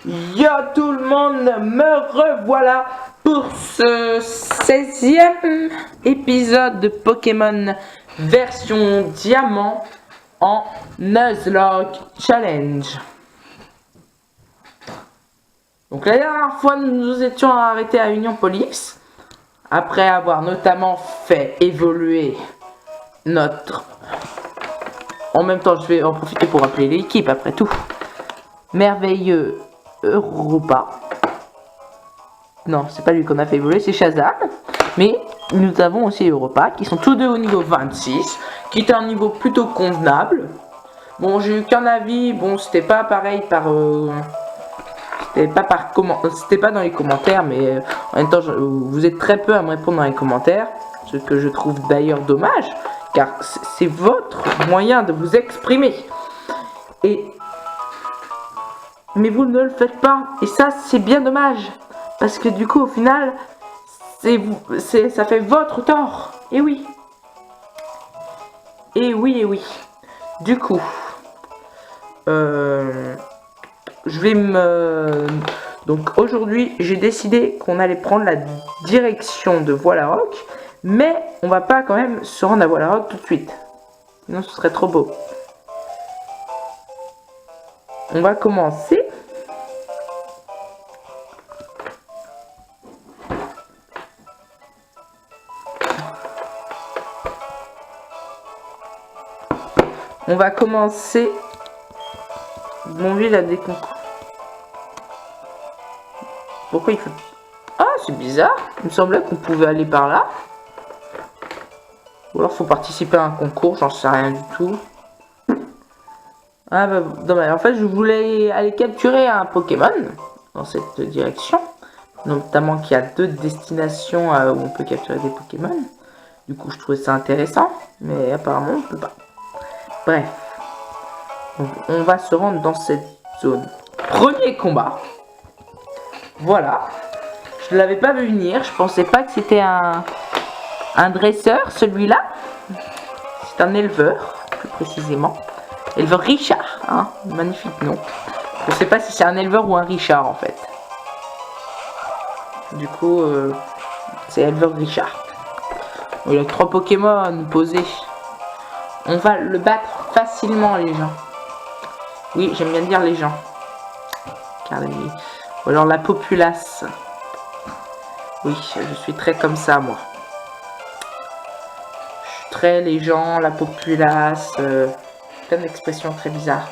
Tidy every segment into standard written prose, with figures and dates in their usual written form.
Yo tout le monde, me revoilà pour ce 16e épisode de Pokémon version diamant en Nuzlocke Challenge. Donc la dernière fois nous nous étions arrêtés à Union Police, après avoir notamment fait évoluer notre... En même temps je vais en profiter pour rappeler l'équipe après tout. Merveilleux Europa. Non, c'est pas lui qu'on a fait évoluer, c'est Shazam. Mais nous avons aussi Europa, qui sont tous deux au niveau 26, qui est un niveau plutôt convenable. Bon, j'ai eu qu'un avis, bon, c'était pas pareil par... C'était pas dans les commentaires, mais en même temps, vous êtes très peu à me répondre dans les commentaires, ce que je trouve d'ailleurs dommage, car c'est votre moyen de vous exprimer. Mais vous ne le faites pas, et ça c'est bien dommage, parce que du coup au final, ça fait votre tort, et oui. Et oui, et oui. Du coup, je vais me... Donc aujourd'hui, j'ai décidé qu'on allait prendre la direction de Voilarock, mais on va pas quand même se rendre à Voilarock tout de suite, sinon ce serait trop beau. On va commencer. On va commencer. Mon ville a des concours. Pourquoi il fait... Ah, c'est bizarre. Il me semblait qu'on pouvait aller par là. Ou alors faut participer à un concours, j'en sais rien du tout. Ah bah dommage. En fait, je voulais aller capturer un Pokémon dans cette direction. Notamment qu'il y a 2 destinations où on peut capturer des Pokémon. Du coup, je trouvais ça intéressant. Mais apparemment, on peut pas. Bref. Donc, on va se rendre dans cette zone. Premier combat. Voilà. Je ne l'avais pas vu venir. Je pensais pas que c'était un dresseur, celui-là. C'est un éleveur, plus précisément. Éleveur Richard. Hein, magnifique nom. Je ne sais pas si c'est un éleveur ou un Richard, en fait. Du coup, c'est éleveur Richard. Il a 3 Pokémon posés. On va le battre facilement, les gens. Oui, j'aime bien dire les gens. Car ou alors la populace. Oui, je suis très comme ça, moi. Je suis très les gens, la populace. Plein d'expressions très bizarres.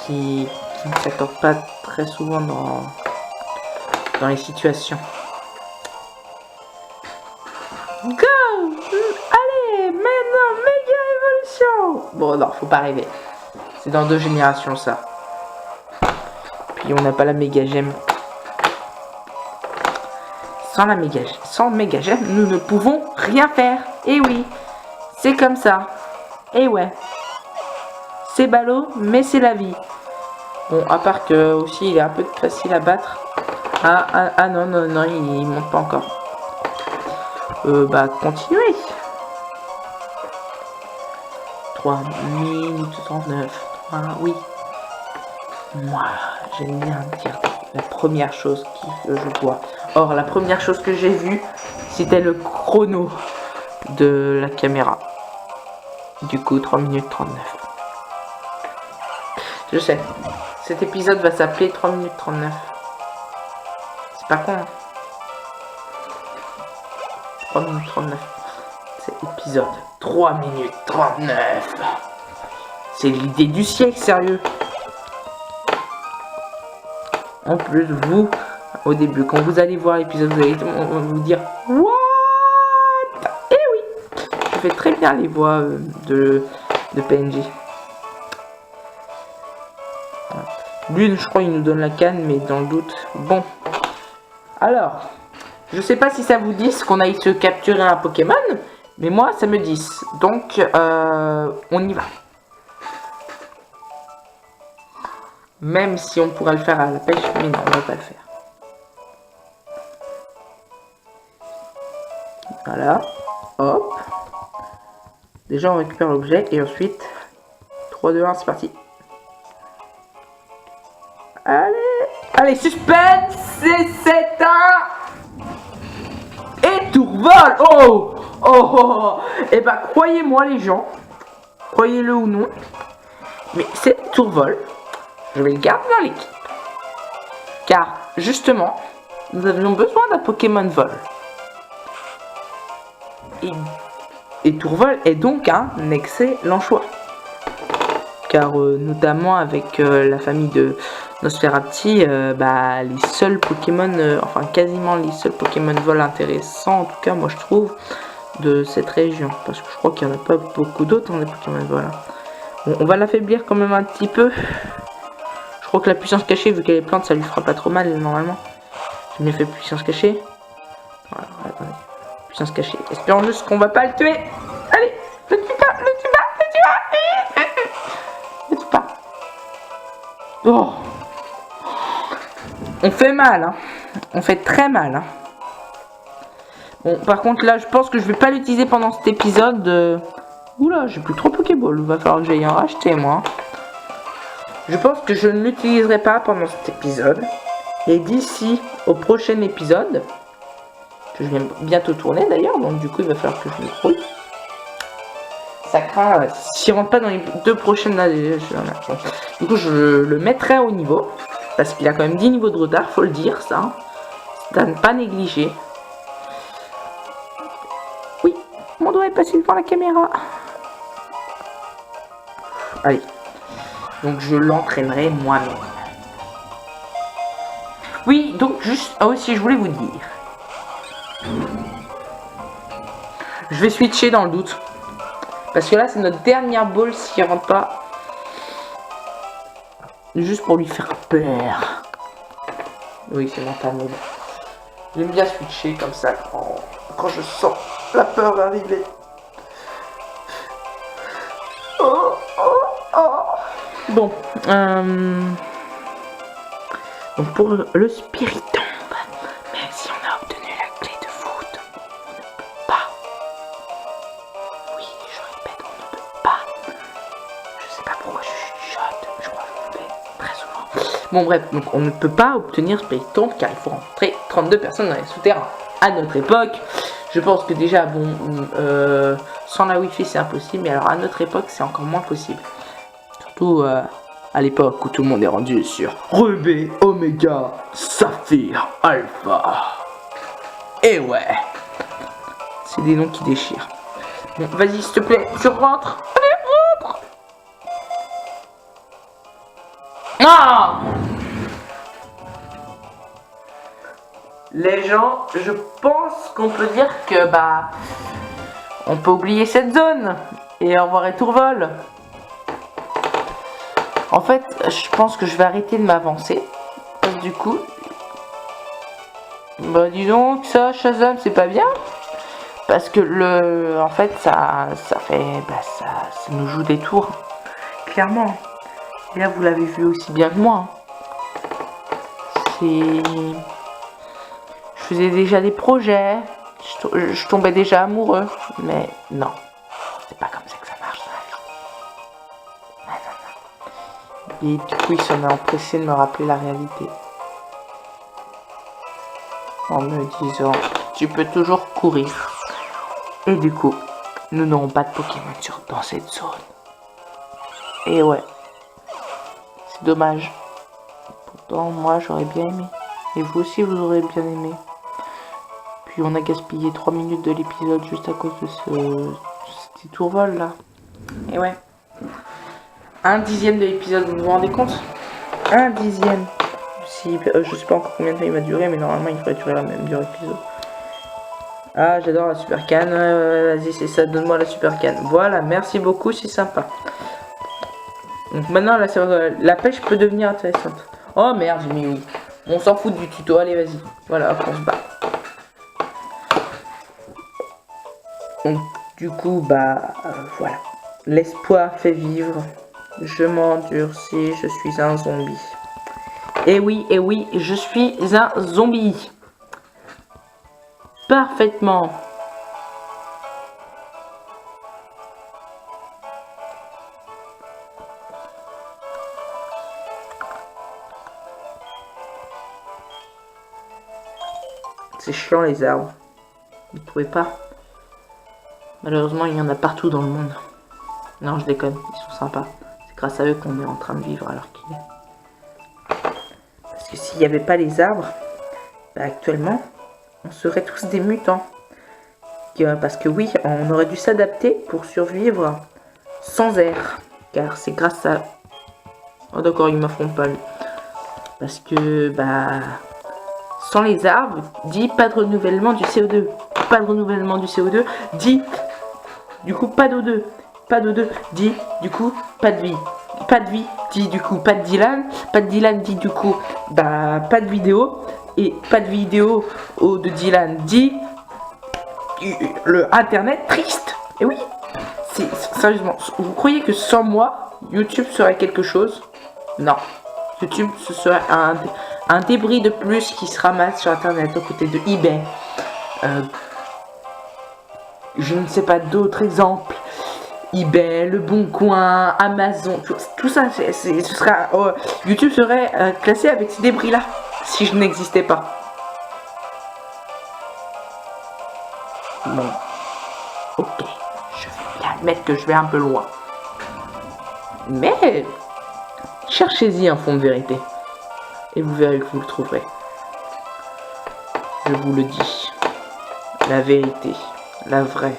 Qui ne s'accordent pas très souvent dans les situations. Go! Allez, maintenant, méga évolution! Bon, non, faut pas rêver. C'est dans 2 générations, ça. Puis on n'a pas la méga gemme. Sans méga gemme, nous ne pouvons rien faire. Et oui, c'est comme ça. Et ouais. C'est ballot, mais c'est la vie. Bon, à part que aussi, il est un peu facile à battre. Ah non, il monte pas encore. Bah, continuez. 3 minutes 39. Oui. Moi, j'aime bien dire la première chose que je vois. Or, la première chose que j'ai vue, c'était le chrono de la caméra. Du coup, 3 minutes 39. Je sais. Cet épisode va s'appeler 3 minutes 39. C'est pas con, hein. 3 minutes 39. C'est épisode 3 minutes 39. C'est l'idée du siècle, sérieux. En plus, vous, au début, quand vous allez voir l'épisode, vous allez vous dire what? Eh oui, je fais très bien les voix de PNJ. Lui, je crois, il nous donne la canne, mais dans le doute. Bon. Alors, je sais pas si ça vous dit qu'on aille se capturer un Pokémon, mais moi, ça me dit. Donc, on y va. Même si on pourrait le faire à la pêche, mais non, on va pas le faire. Voilà. Hop. Déjà, on récupère l'objet et ensuite, 3, 2, 1, c'est parti. Allez, suspense, c'est un... Et Tourvol. Oh, oh, oh. Et bah, croyez-moi les gens, croyez-le ou non, mais c'est Tourvol. Je vais le garder dans l'équipe. Car, justement, nous avions besoin d'un Pokémon vol. Et Tourvol est donc un excellent choix. Car, notamment avec la famille de Nosferatu, bah, les seuls Pokémon, enfin quasiment les seuls Pokémon vol intéressants, en tout cas moi je trouve, de cette région. Parce que je crois qu'il n'y en a pas beaucoup d'autres, hein, des Pokémon vol. Bon, on va l'affaiblir quand même un petit peu. Je crois que la puissance cachée, vu qu'elle est plante, ça lui fera pas trop mal normalement. J'ai bien fait puissance cachée. Voilà, attendez. Puissance cachée. Espérons juste qu'on va pas le tuer. Allez, le tue pas, le tue pas, le tue pas. Le tue pas. Oh. On fait mal, hein. On fait très mal, hein. Bon, par contre, là, je pense que je vais pas l'utiliser pendant cet épisode. Oula, j'ai plus trop Pokéball. Il va falloir que j'aille en racheter, moi. Je pense que je ne l'utiliserai pas pendant cet épisode. Et d'ici au prochain épisode, que je vais bientôt tourner d'ailleurs, donc du coup il va falloir que je me grouille. Ça craint, s'il rentre pas dans les 2 prochaines années, du coup je le mettrai au niveau, parce qu'il a quand même 10 niveaux de retard, faut le dire ça. C'est à ne pas négliger. Oui, mon doigt est passé devant la caméra. Allez, donc je l'entraînerai moi-même. Oui, donc juste, ah aussi je voulais vous dire. Je vais switcher dans le doute. Parce que là c'est notre dernière ball s'il rentre pas. Juste pour lui faire peur. Oui, c'est mental. J'aime bien switcher comme ça quand je sens la peur arriver. Oh, oh, oh. Bon. Donc pour le Spiritomb, même si on a obtenu la clé de voûte, on ne peut pas. Oui, je répète, on ne peut pas. Je sais pas pourquoi je chuchote, je crois que je le fais très souvent. Bon bref, donc on ne peut pas obtenir Spiritomb car il faut rentrer 32 personnes dans les souterrains. À notre époque, je pense que déjà, bon, sans la Wi-Fi c'est impossible, mais alors à notre époque c'est encore moins possible. Surtout... à l'époque où tout le monde est rendu sur Rubé, Oméga, Saphir, Alpha. Et ouais. C'est des noms qui déchirent. Bon, vas-y, s'il te plaît, tu rentres. Allez, rentre. Ah. Les gens, je pense qu'on peut dire que, bah... on peut oublier cette zone. Et au revoir et Tourvol. En fait, je pense que je vais arrêter de m'avancer. Du coup... Bah dis donc, ça, Shazam, c'est pas bien. Parce que en fait, ça fait... Bah ça nous joue des tours. Clairement. Et là, vous l'avez vu aussi bien que moi. Je faisais déjà des projets. Je tombais déjà amoureux. Mais non. C'est pas comme ça que ça marche. Et du coup, il s'en est empressé de me rappeler la réalité. En me disant, tu peux toujours courir. Et du coup, nous n'aurons pas de Pokémon dans cette zone. Et ouais. C'est dommage. Pourtant, moi, j'aurais bien aimé. Et vous aussi, vous aurez bien aimé. Puis on a gaspillé 3 minutes de l'épisode juste à cause de ce petit tourvol là. Et ouais. 1/10 de l'épisode, vous vous rendez compte? 1/10. Si, je sais pas encore combien de temps il va durer, mais normalement il devrait durer la même durée d'épisode. Ah, j'adore la super canne. Vas-y, c'est ça, donne-moi la super canne. Voilà, merci beaucoup, c'est sympa. Donc maintenant, la pêche peut devenir intéressante. Oh merde, j'ai mis oui. On s'en fout du tuto, allez, vas-y. Voilà, hop, on se bat. Donc, du coup, bah, voilà. L'espoir fait vivre. Je m'endurcis, je suis un zombie. Et oui, je suis un zombie. Parfaitement. C'est chiant les arbres. Vous ne trouvez pas? Malheureusement, il y en a partout dans le monde. Non, je déconne, ils sont sympas. C'est grâce à eux qu'on est en train de vivre alors qu'il est. Parce que s'il n'y avait pas les arbres, bah, actuellement, on serait tous des mutants. Parce que oui, on aurait dû s'adapter pour survivre sans air. Car c'est grâce à... Oh d'accord, il m'affronte pas lui. Parce que, bah... Sans les arbres, dit pas de renouvellement du CO2. Pas de renouvellement du CO2, dit... Du coup, pas d'O2. Pas d'O2, dit, du coup, pas de vie. Pas de vie, dit, du coup, pas de Dylan. Pas de Dylan, dit, du coup, bah, pas de vidéo. Et pas de vidéo de Dylan, dit... Le Internet triste. Et oui, sérieusement, vous croyez que sans moi, YouTube serait quelque chose? Non. YouTube, ce serait un débris de plus qui se ramasse sur Internet aux côtés de eBay. Je ne sais pas d'autres exemples. eBay, Le Bon Coin, Amazon, tout ça, ce sera, YouTube serait classé avec ces débris-là si je n'existais pas. Bon, ok, je vais bien admettre que je vais un peu loin. Mais, cherchez-y un fond de vérité. Et vous verrez que vous le trouverez. Je vous le dis. La vérité. La vraie.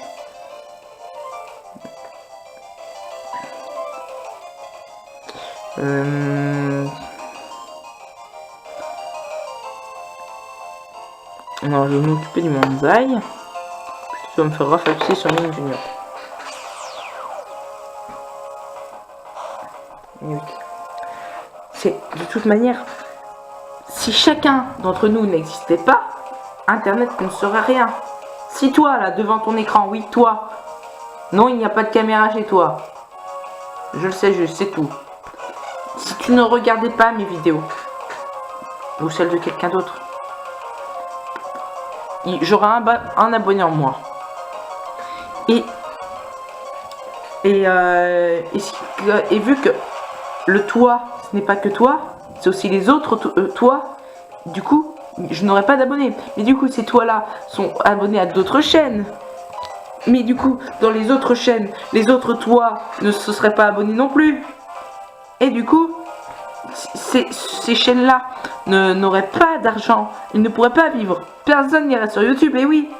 Non, je vais m'occuper du bonsaï. Tu vas me faire rafraîchir sur Mine Junior. C'est de toute manière, si chacun d'entre nous n'existait pas, Internet ne serait rien. Si toi, là, devant ton écran, oui, toi, non, il n'y a pas de caméra chez toi. Je le sais, je sais tout. Si tu ne regardais pas mes vidéos, ou celles de quelqu'un d'autre, j'aurai un abonné en moins. Et vu que le toi, ce n'est pas que toi, c'est aussi les autres toi, du coup, je n'aurai pas d'abonnés. Mais du coup, ces toi-là sont abonnés à d'autres chaînes. Mais du coup, dans les autres chaînes, les autres toi ne se seraient pas abonnés non plus. Et du coup, ces chaînes-là n'auraient pas d'argent. Ils ne pourraient pas vivre. Personne n'irait sur YouTube. Et oui,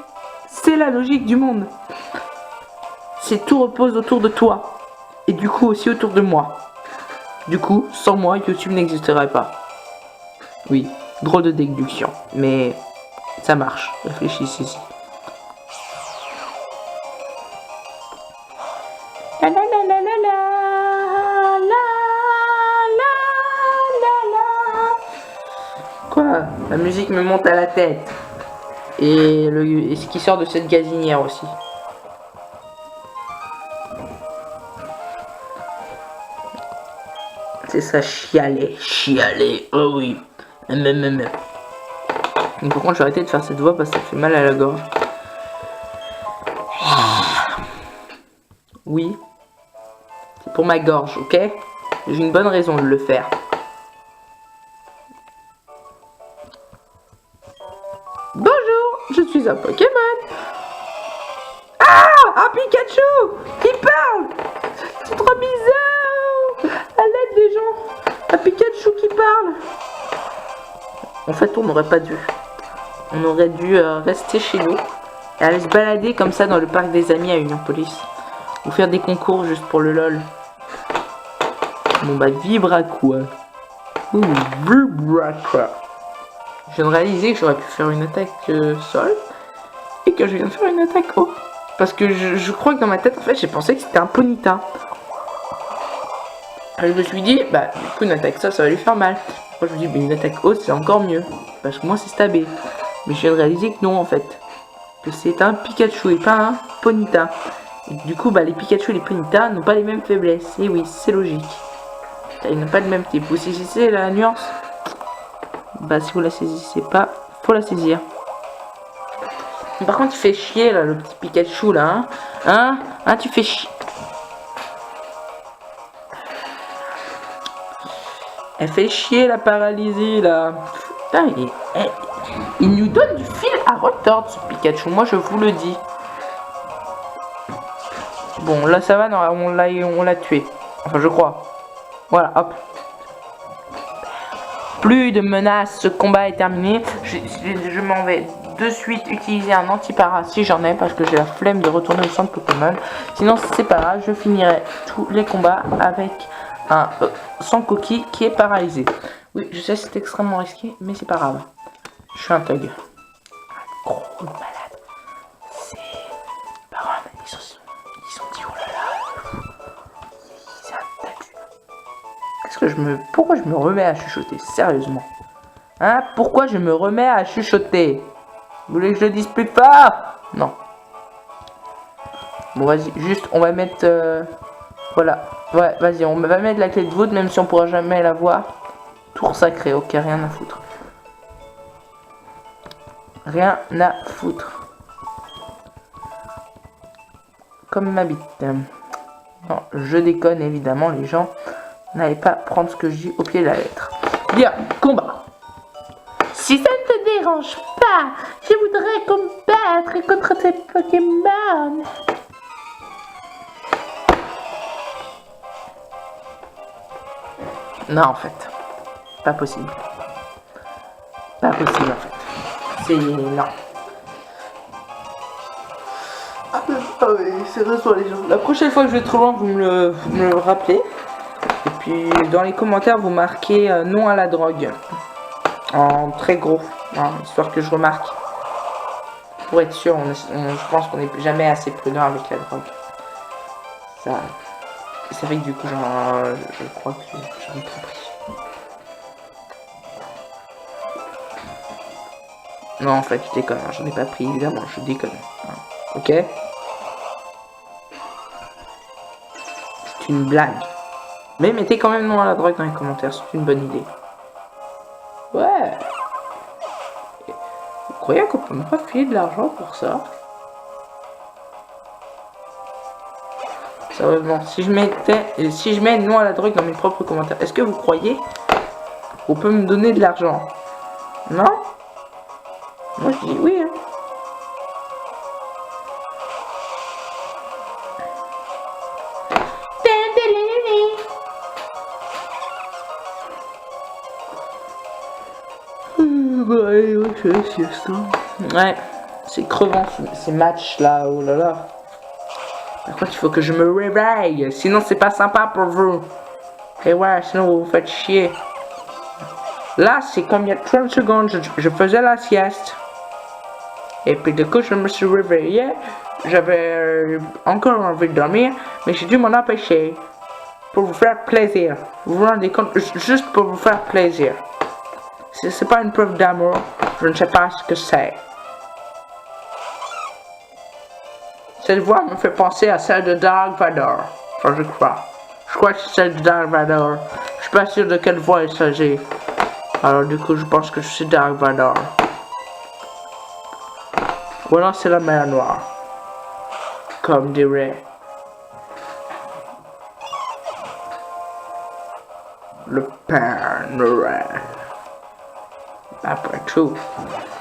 c'est la logique du monde. Tout repose autour de toi. Et du coup, aussi autour de moi. Du coup, sans moi, YouTube n'existerait pas. Oui, drôle de déduction. Mais ça marche. Réfléchissez-y. La la la la la la la la la. Quoi? La musique me monte à la tête. Et ce qui sort de cette gazinière aussi. C'est ça, chialer, oh oui. Mais par contre, je vais arrêter de faire cette voix parce que ça fait mal à la gorge. Oui, c'est pour ma gorge, ok? J'ai une bonne raison de le faire. Bonjour, je suis un Pokémon. Ah, un Pikachu qui parle. C'est trop bizarre. À l'aide des gens, un Pikachu qui parle. En fait, on n'aurait pas dû. On aurait dû rester chez nous et aller se balader comme ça dans le parc des amis à Union Police. Ou faire des concours juste pour le lol. Bon bah, vibra quoi. Vibra quoi. Je viens de réaliser que j'aurais pu faire une attaque sol. Et que je viens de faire une attaque eau. Parce que je crois que dans ma tête, en fait, j'ai pensé que c'était un Ponyta. Et je me suis dit, bah, du coup, une attaque sol, ça va lui faire mal. Moi, je me dis, mais une attaque haute, c'est encore mieux. Parce que moi, c'est stabé. Mais je viens de réaliser que non, en fait. Que c'est un Pikachu et pas un Ponyta. Et du coup, bah, les Pikachu et les Ponyta n'ont pas les mêmes faiblesses. Et oui, c'est logique. Ils n'ont pas le même type. Vous saisissez la nuance? Bah, si vous la saisissez pas, faut la saisir. Par contre, il fait chier, là, le petit Pikachu, là. Hein, tu fais chier. Elle fait chier, la paralysée, là. Putain, Il nous donne du fil à retordre, ce Pikachu. Moi, je vous le dis. Bon, là, ça va, non, on l'a tué. Enfin, je crois. Voilà, hop. Plus de menaces, ce combat est terminé. Je m'en vais de suite utiliser un anti-para si j'en ai, parce que j'ai la flemme de retourner au centre Pokémon. Sinon, c'est pas grave, je finirai tous les combats avec un Sankoki qui est paralysé. Oui, je sais, c'est extrêmement risqué, mais c'est pas grave. Je suis un thug. Un gros malade. C'est... Par contre, ils sont dit, oh là là. C'est un thug. Pourquoi je me remets à chuchoter, sérieusement? Hein? Pourquoi je me remets à chuchoter? Vous voulez que je le dise plus fort? Non. Bon, vas-y, juste, on va mettre... voilà. Ouais, vas-y, on va mettre la clé de voûte, même si on pourra jamais la voir. Tour sacré, ok, rien à foutre. Rien à foutre. Comme ma bite. Non, je déconne, évidemment, les gens. N'allez pas prendre ce que je dis au pied de la lettre. Bien, combat. Si ça ne te dérange pas, je voudrais combattre contre tes Pokémon. Non, en fait. Pas possible. Pas possible, en fait. C'est... non. Ah oui, c'est vrai sur les gens. La prochaine fois que je vais trop loin, vous me le rappelez. Et puis, dans les commentaires, vous marquez non à la drogue. En très gros. Hein, histoire que je remarque. Pour être sûr, je pense qu'on n'est jamais assez prudent avec la drogue. Ça fait que du coup, je crois que j'en ai compris. Non, en fait, je déconne. Hein, j'en ai pas pris, évidemment. Je déconne. Hein, ok? C'est une blague. Mais mettez quand même non à la drogue dans les commentaires. C'est une bonne idée. Ouais. Vous croyez qu'on peut me refiler de l'argent pour ça? Sérieusement, si je mets non à la drogue dans mes propres commentaires, est-ce que vous croyez qu'on peut me donner de l'argent? Non? Moi je dis oui. Hein. Ouais, c'est crevant ces matchs là, oh là là. Par contre, il faut que je me réveille, sinon c'est pas sympa pour vous. Et ouais, sinon vous vous faites chier. Là, c'est comme il y a 30 secondes, je faisais la sieste. Et puis du coup, je me suis réveillé. J'avais encore envie de dormir, mais j'ai dû m'en empêcher. Pour vous faire plaisir. Vous vous rendez compte, juste pour vous faire plaisir. C'est pas une preuve d'amour, je ne sais pas ce que c'est. Cette voix me fait penser à celle de Dark Vador. Enfin, je crois. Je crois que c'est celle de Dark Vador. Je suis pas sûr de quelle voix il s'agit. Alors du coup, je pense que c'est Dark Vador. Ou alors c'est la mer Noire. Comme dirait le Père Noël. Après tout,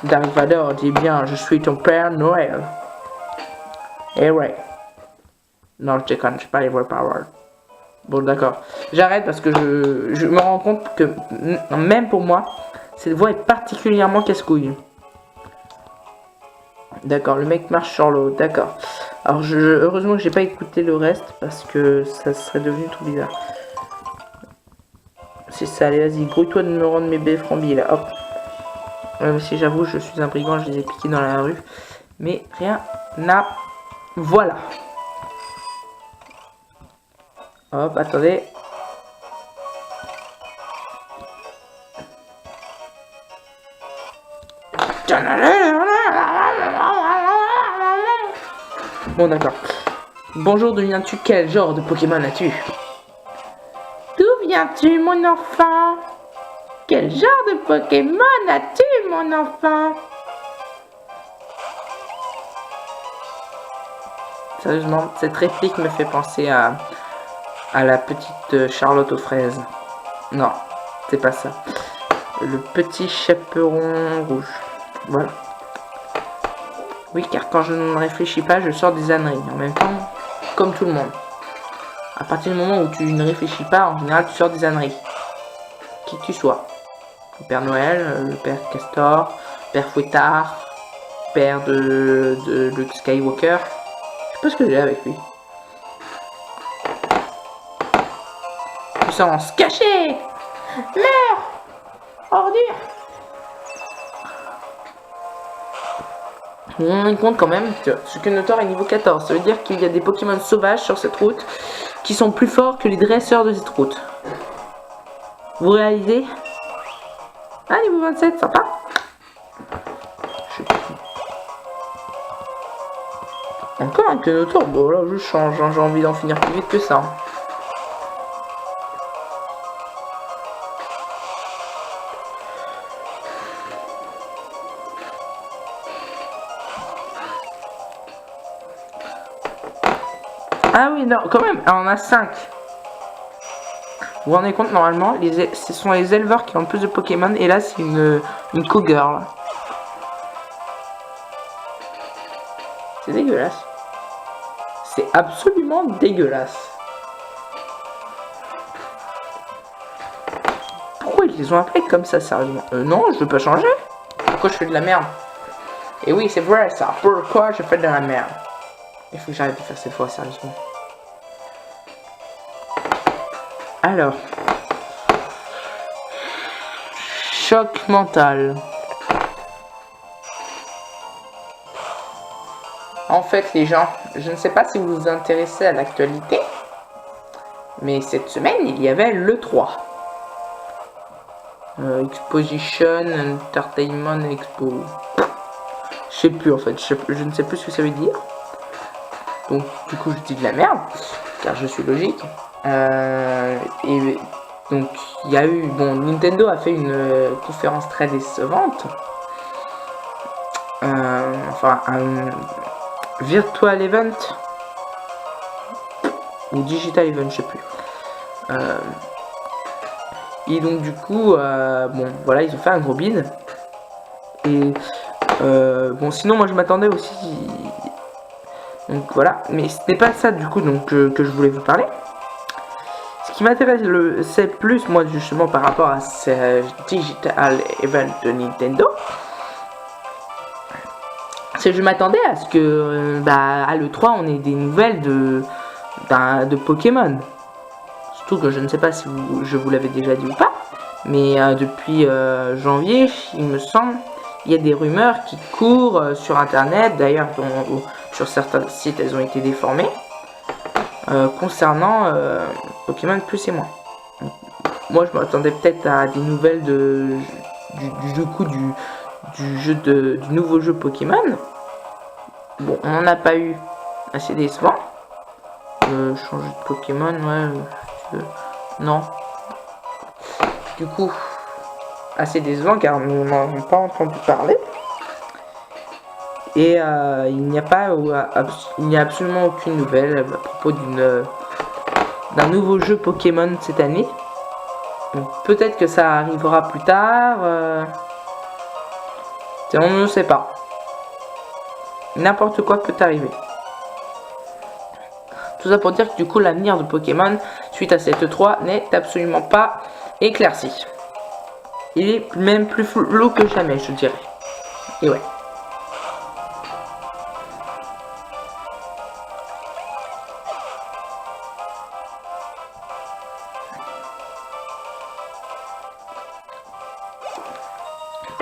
Dark Vador dit bien, je suis ton Père Noël. Eh ouais. Non, je déconne, j'ai pas les vraies paroles. Bon, d'accord. J'arrête parce que je me rends compte que, même pour moi, cette voix est particulièrement casse-couille. D'accord, le mec marche sur l'eau, d'accord. Alors, heureusement que j'ai pas écouté le reste parce que ça serait devenu tout bizarre. C'est ça, allez, vas-y, grouille-toi de me rendre mes baies frambis là, hop. Même si j'avoue, je suis un brigand, je les ai piqués dans la rue. Mais rien n'a. Voilà. Hop, attendez. Bon, d'accord. Bonjour, d'où viens-tu? Quel genre de Pokémon as-tu? D'où viens-tu, mon enfant? Quel genre de Pokémon as-tu, mon enfant? Sérieusement, cette réplique me fait penser à la petite Charlotte aux fraises. Non, c'est pas ça. Le petit chaperon rouge. Voilà. Oui, car quand je ne réfléchis pas, je sors des âneries. En même temps, comme tout le monde. À partir du moment où tu ne réfléchis pas, en général, tu sors des âneries. Qui que tu sois. Le Père Noël, le Père Castor, Père Fouettard, Père de Luke Skywalker. Je sais pas ce que j'ai avec lui. Puissance cachée. Meurs. Ordure. On rend compte quand même que Sukenotor est niveau 14. Ça veut dire qu'il y a des Pokémon sauvages sur cette route qui sont plus forts que les dresseurs de cette route. Vous réalisez? Ah, niveau 27, sympa. Encore un Sukenotor. Bon, là, je change. Hein. J'ai envie d'en finir plus vite que ça. Ah oui, non, quand même, on a 5. Vous vous rendez compte, normalement, ce sont les éleveurs qui ont le plus de Pokémon, et là, c'est une Cougar. C'est dégueulasse. C'est absolument dégueulasse. Pourquoi ils les ont appelés comme ça, sérieusement? Non, je veux pas changer. Pourquoi je fais de la merde? Et oui, c'est vrai, ça. Pourquoi je fais de la merde? Il faut que j'arrête de faire cette fois, sérieusement. Alors. Choc mental. En fait, les gens, je ne sais pas si vous vous intéressez à l'actualité, mais cette semaine, il y avait l'E3. Exposition Entertainment Expo. Je sais plus, en fait. Je ne sais plus ce que ça veut dire. Donc, du coup, je dis de la merde, car je suis logique. Et donc, il y a eu... Bon, Nintendo a fait une conférence très décevante. Enfin, un virtual event. Ou digital event, je sais plus. Et donc, du coup, bon, voilà, ils ont fait un gros bid. Et, bon, sinon, moi, je m'attendais aussi... Donc voilà, mais ce n'est pas ça du coup donc, que je voulais vous parler. Ce qui m'intéresse c'est plus moi justement par rapport à ce digital event de Nintendo, c'est que je m'attendais à ce que à l'E3 on ait des nouvelles de Pokémon. Surtout que je ne sais pas si je vous l'avais déjà dit ou pas, mais depuis janvier, il me semble, il y a des rumeurs qui courent sur internet, d'ailleurs sur certains sites elles ont été déformées, concernant Pokémon Plus et moins. Moi je m'attendais peut-être à des nouvelles du nouveau jeu Pokémon. Bon, on n'en a pas eu, assez décevant. Changer de Pokémon, ouais, non. Du coup, assez décevant car nous n'en avons pas entendu parler. Et il n'y a absolument aucune nouvelle à propos d'un nouveau jeu Pokémon cette année. Peut-être que ça arrivera plus tard. On ne sait pas. N'importe quoi peut arriver. Tout ça pour dire que du coup l'avenir de Pokémon suite à cette E3 n'est absolument pas éclairci. Il est même plus flou que jamais, je dirais. Et ouais.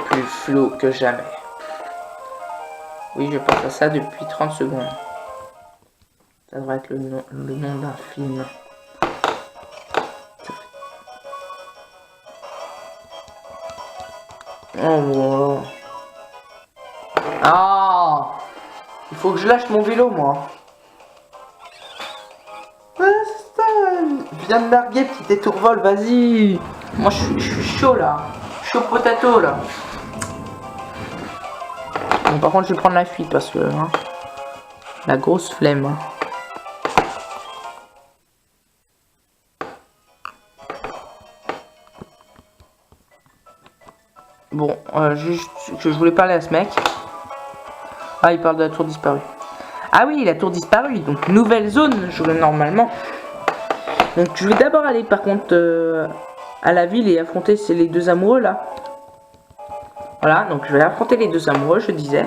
Plus flou que jamais. Oui, je pense à ça depuis 30 secondes. Ça devrait être le nom d'un film. Oh, ah, il faut que je lâche mon vélo, moi. Ouais, c'est ça. Viens de larguer, petit étourvol, vas-y. Moi, je suis chaud, là. Chaud potato, là. Bon, par contre, je vais prendre la fuite, parce que... Hein, la grosse flemme. Hein. Bon, juste que je voulais parler à ce mec. Ah, il parle de la tour disparue. Ah oui, la tour disparue. Donc, nouvelle zone, je vais normalement. Donc, je vais d'abord aller, par contre, à la ville et affronter les deux amoureux, là. Voilà, donc je vais affronter les deux amoureux, je disais.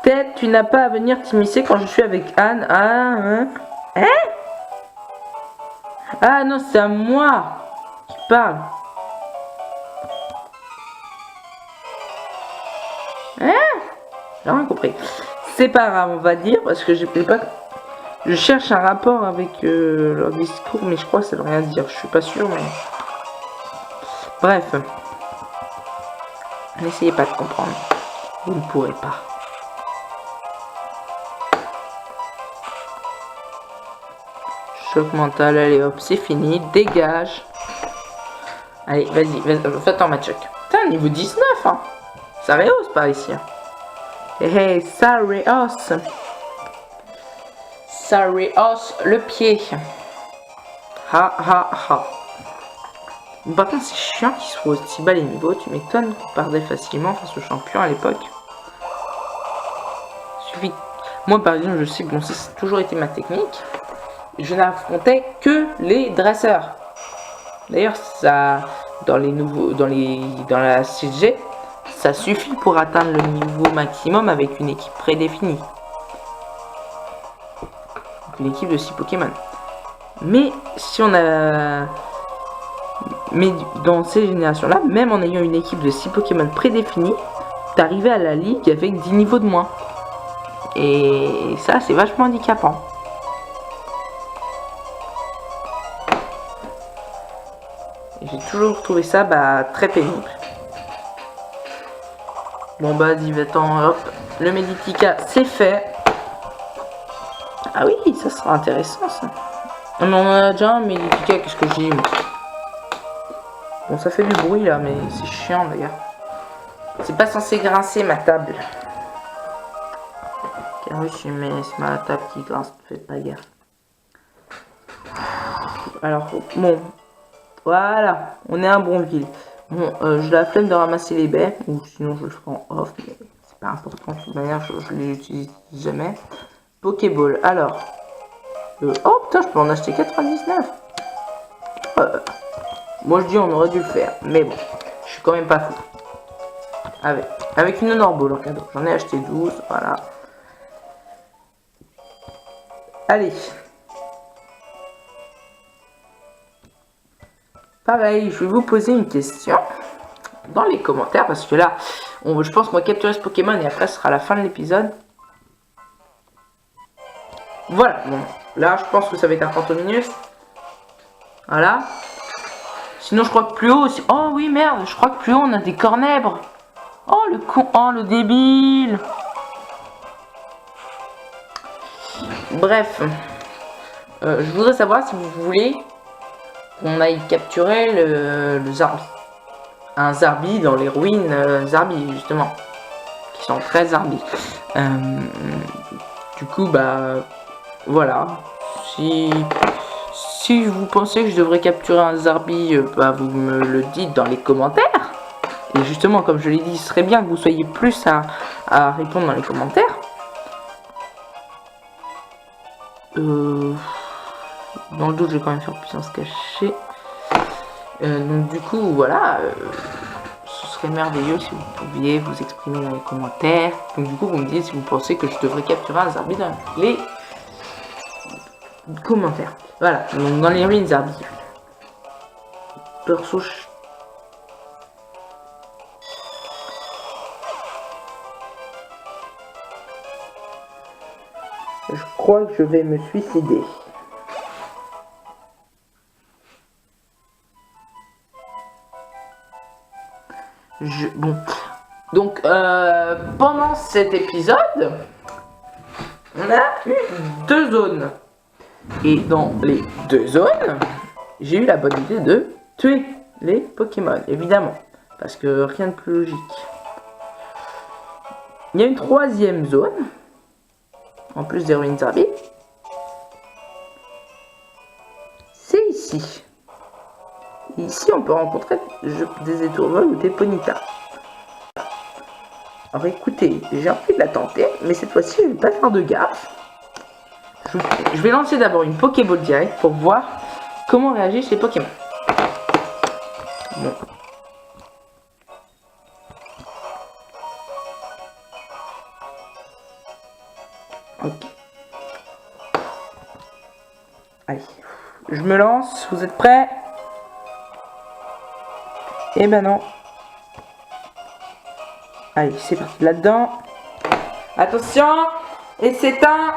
Ted, tu n'as pas à venir t'immiscer quand je suis avec Anne. Ah, hein? Ah non, c'est à moi qui parle. Hein? J'ai rien compris. C'est pas grave, on va dire, parce que j'ai pas... Je cherche un rapport avec leur discours, mais je crois que ça veut rien dire. Je suis pas sûr, mais... Bref. N'essayez pas de comprendre. Vous ne pourrez pas. Choc mental, allez hop, c'est fini. Dégage. Allez, vas-y, fais-toi ma choc. Putain, niveau 19, hein. Ça rehausse par ici. Hein. Hey, ça rehausse. Ça rehausse le pied. Ha ha ha. Par contre, c'est chiant qu'il soit aussi bas les niveaux. Tu m'étonnes qu'on perdait facilement face au champion à l'époque. Suffit. Moi, par exemple, je sais que bon, ça a toujours été ma technique. Je n'affrontais que les dresseurs. D'ailleurs, ça, dans la CG, ça suffit pour atteindre le niveau maximum avec une équipe prédéfinie. Une équipe de 6 Pokémon. Mais si on a... Mais dans ces générations-là, même en ayant une équipe de 6 Pokémon prédéfinis, t'arrivais à la ligue avec 10 niveaux de moins. Et ça, c'est vachement handicapant. J'ai toujours trouvé ça très pénible. Bon bah, dis va-t'en, hop. Le Meditica, c'est fait. Ah oui, ça sera intéressant ça. On en a déjà un Meditica, qu'est-ce que j'ai? Bon, ça fait du bruit là, mais c'est chiant d'ailleurs. C'est pas censé grincer ma table. Car oui, c'est ma table qui grince, faites pas gaffe. Alors, bon. Voilà, on est à Bonville. Bon, j'ai la flemme de ramasser les baies, ou sinon je le ferai en off, mais c'est pas important, de toute manière, je les utilise jamais. Pokéball, alors. Oh putain, je peux en acheter 99. Moi je dis on aurait dû le faire, mais bon, je suis quand même pas fou. Avec une Honorball en cadeau, j'en ai acheté 12, voilà. Allez. Pareil, je vais vous poser une question dans les commentaires, parce que là, je pense qu'on va capturer ce Pokémon et après ce sera la fin de l'épisode. Voilà, bon, là je pense que ça va être un Fantominus. Voilà. Sinon je crois que plus haut aussi... Oh oui merde, je crois que plus haut on a des cornèbres. Oh le con, oh le débile. Bref. Je voudrais savoir si vous voulez qu'on aille capturer le Zarbi. Un Zarbi dans les ruines Zarbi justement. Qui sont très Zarbi. Du coup voilà. Si vous pensez que je devrais capturer un Zarbi, vous me le dites dans les commentaires. Et justement, comme je l'ai dit, ce serait bien que vous soyez plus à répondre dans les commentaires. Dans le doute, je vais quand même faire puissance cachée. Donc du coup, voilà. Ce serait merveilleux si vous pouviez vous exprimer dans les commentaires. Donc du coup, vous me dites si vous pensez que je devrais capturer un Zarbi dans les commentaires. Voilà, donc dans les ruines Zarbi. Perso, je crois que je vais me suicider. Bon. Donc, pendant cet épisode, on a eu 2 zones. Et dans les 2 zones, j'ai eu la bonne idée de tuer les Pokémon, évidemment. Parce que rien de plus logique. Il y a une 3e zone. En plus des ruines Zarbi. C'est ici. Et ici, on peut rencontrer des étourvols ou des Ponyta. Alors écoutez, j'ai envie de la tenter, mais cette fois-ci, je vais pas faire de gaffe. Je vais lancer d'abord une Pokéball direct pour voir comment réagissent les Pokémon. Bon. Ok. Allez, je me lance, vous êtes prêts? Eh ben non. Allez, c'est parti là-dedans. Attention, et c'est un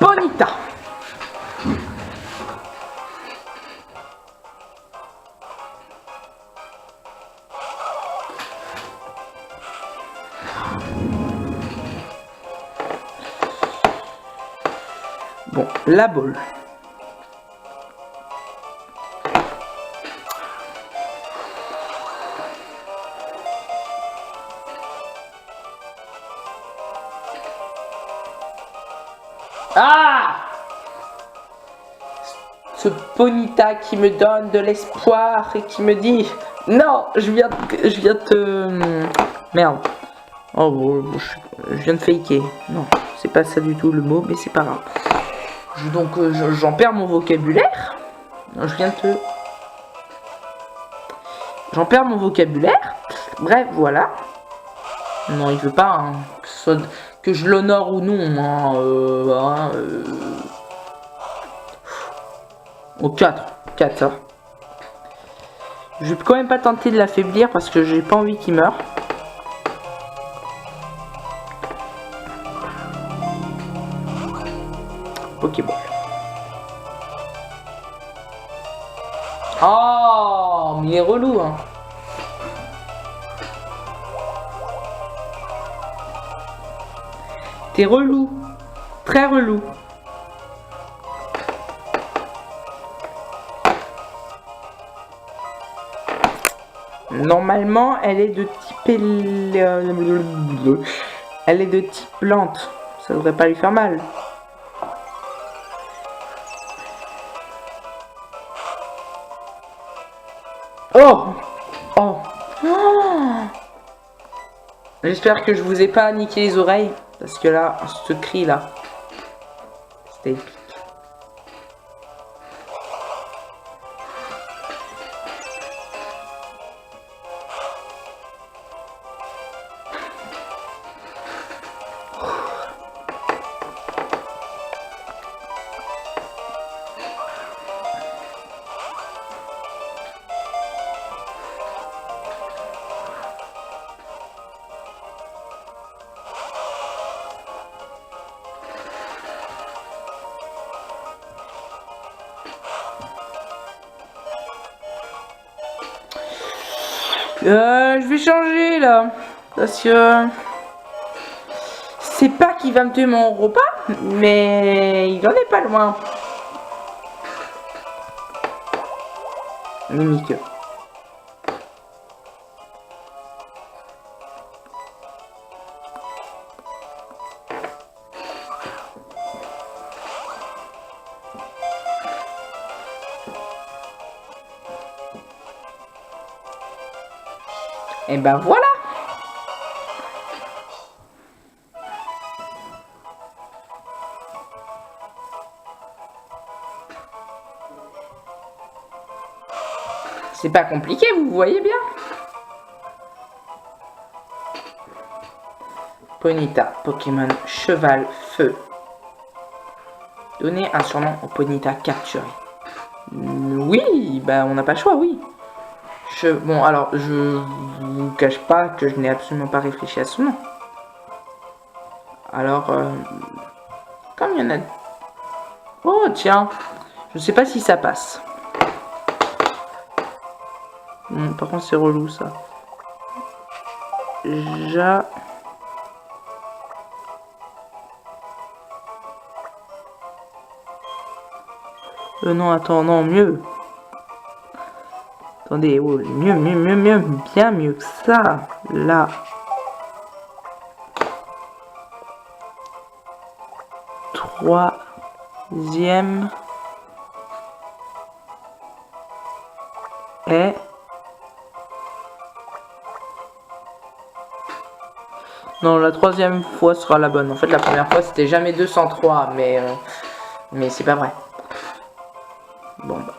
Ponyta. Bon, la balle. Ah! Ce Ponyta qui me donne de l'espoir et qui me dit non, je viens te... Merde. Oh, bon, je viens de faker. Non, c'est pas ça du tout le mot, mais c'est pas grave. Donc, j'en perds mon vocabulaire. Je viens de te... J'en perds mon vocabulaire. Bref, voilà. Non, il veut pas hein, que je l'honore ou non. Hein, Oh, 4 ça. Je vais quand même pas tenter de l'affaiblir parce que j'ai pas envie qu'il meure. Pokéball. Oh, mais il est relou, hein. T'es relou. Très relou. Normalement, elle est de type... Elle est de type plante. Ça devrait pas lui faire mal. Oh! Oh! Oh! J'espère que je vous ai pas niqué les oreilles. Parce que là, ce cri là, c'était épique. Je vais changer là. Parce que... C'est pas qu'il va me tuer mon repas, mais il en est pas loin. Mimique. Et ben voilà. C'est pas compliqué, vous voyez bien. Ponyta, Pokémon cheval feu. Donnez un surnom au Ponyta capturé. Oui, bah on n'a pas le choix, oui. Bon, alors, je vous cache pas que je n'ai absolument pas réfléchi à son nom. Alors, comme il y en a... Oh, tiens, je sais pas si ça passe. Par contre, c'est relou, ça. Non, attends, non, mieux. Attendez, oh, mieux, bien mieux que ça. Là. Troisième. Et... Non, la troisième fois sera la bonne. En fait, la première fois, c'était jamais 203, mais c'est pas vrai. Bon, bah.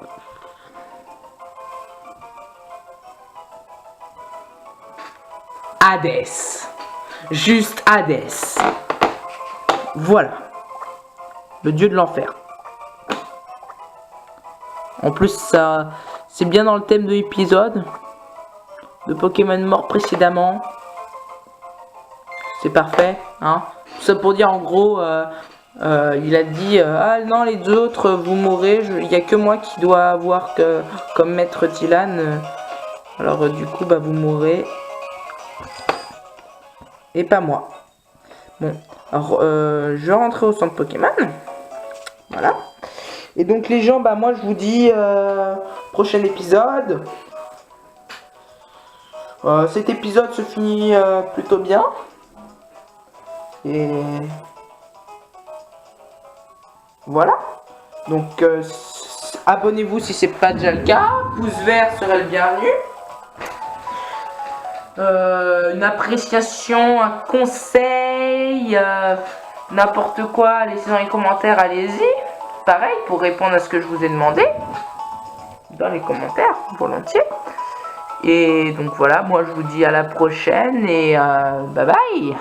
Hadès. Juste Hadès. Voilà. Le dieu de l'enfer. En plus, ça, c'est bien dans le thème de l'épisode. De Pokémon mort précédemment. C'est parfait, hein. Tout ça pour dire, en gros, il a dit ah non, les autres, vous mourrez. Il n'y a que moi qui dois avoir comme maître Dylan. Alors, du coup, bah, vous mourrez. Et pas moi. Bon, alors, je vais rentrer au centre Pokémon. Voilà. Et donc, les gens, bah, moi, je vous dis prochain épisode. Cet épisode se finit plutôt bien. Et voilà. Donc abonnez-vous si c'est pas déjà le cas. Pouce vert serait le bienvenu. Une appréciation, un conseil, n'importe quoi, laissez dans les commentaires, allez-y. Pareil, pour répondre à ce que je vous ai demandé. Dans les commentaires, volontiers. Et donc voilà, moi je vous dis à la prochaine et bye bye.